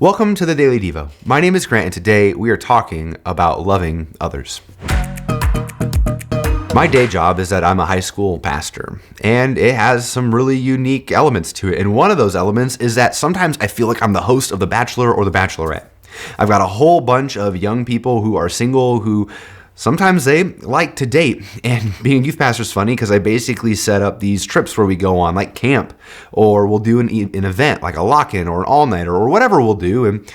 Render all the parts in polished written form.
Welcome to the Daily Devo. My name is Grant, and today we are talking about loving others. My day job is that I'm a high school pastor, and it has some really unique elements to it. And one of those elements is that sometimes I feel like I'm the host of The Bachelor or The Bachelorette. I've got a whole bunch of young people who are single who sometimes they like to date. And being a youth pastor is funny because I basically set up these trips where we go on like camp, or we'll do an event like a lock-in or an all-nighter or whatever we'll do. And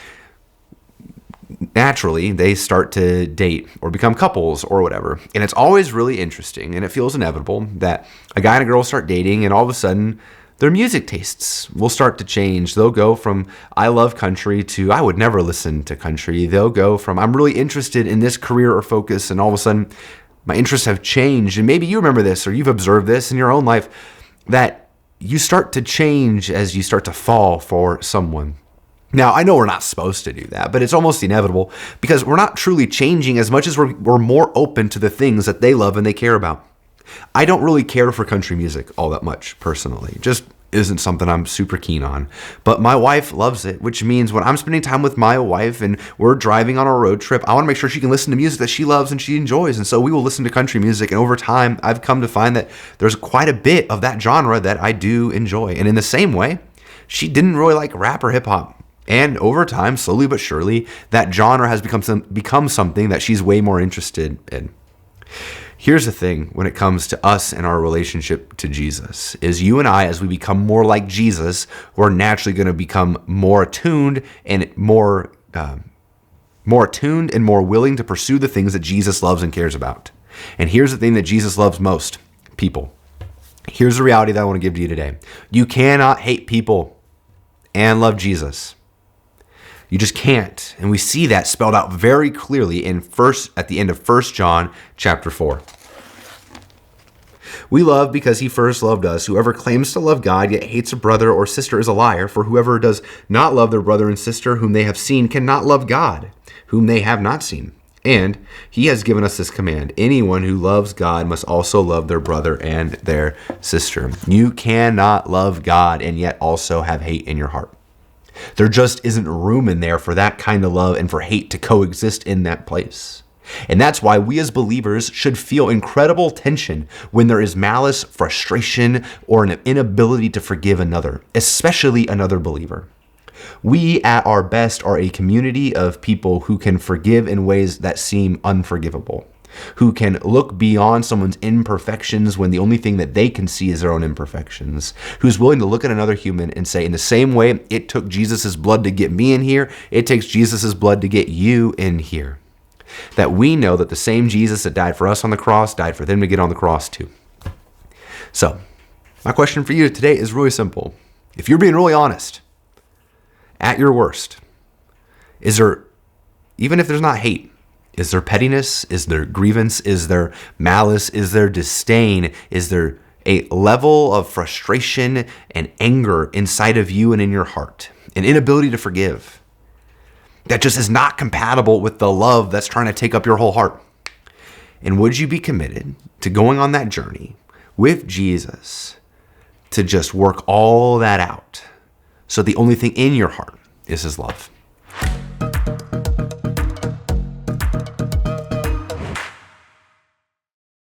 naturally, they start to date or become couples or whatever. And it's always really interesting, and it feels inevitable that a guy and a girl start dating, and all of a sudden, their music tastes will start to change. They'll go from, I love country, to, I would never listen to country. They'll go from, I'm really interested in this career or focus, and all of a sudden, my interests have changed. And maybe you remember this, or you've observed this in your own life, that you start to change as you start to fall for someone. Now, I know we're not supposed to do that, but it's almost inevitable because we're not truly changing as much as we're more open to the things that they love and they care about. I don't really care for country music all that much personally. It just isn't something I'm super keen on. But my wife loves it, which means when I'm spending time with my wife and we're driving on a road trip, I want to make sure she can listen to music that she loves and she enjoys. And so we will listen to country music. And over time, I've come to find that there's quite a bit of that genre that I do enjoy. And in the same way, she didn't really like rap or hip hop. And over time, slowly but surely, that genre has become something that she's way more interested in. Here's the thing when it comes to us and our relationship to Jesus, is you and I, as we become more like Jesus, we're naturally going to become more attuned and more willing to pursue the things that Jesus loves and cares about. And here's the thing that Jesus loves most: people. Here's the reality that I want to give to you today. You cannot hate people and love Jesus. You just can't. And we see that spelled out very clearly at the end of 1 John chapter 4. We love because he first loved us. Whoever claims to love God yet hates a brother or sister is a liar. For whoever does not love their brother and sister whom they have seen cannot love God, whom they have not seen. And he has given us this command: anyone who loves God must also love their brother and their sister. You cannot love God and yet also have hate in your heart. There just isn't room in there for that kind of love and for hate to coexist in that place. And that's why we as believers should feel incredible tension when there is malice, frustration, or an inability to forgive another, especially another believer. We at our best are a community of people who can forgive in ways that seem unforgivable, who can look beyond someone's imperfections when the only thing that they can see is their own imperfections, who's willing to look at another human and say, in the same way it took Jesus' blood to get me in here, it takes Jesus' blood to get you in here. That we know that the same Jesus that died for us on the cross died for them to get on the cross too. So, my question for you today is really simple. If you're being really honest, at your worst, is there, even if there's not hate, is there pettiness? Is there grievance? Is there malice? Is there disdain? Is there a level of frustration and anger inside of you and in your heart? An inability to forgive that just is not compatible with the love that's trying to take up your whole heart? And would you be committed to going on that journey with Jesus to just work all that out so the only thing in your heart is his love?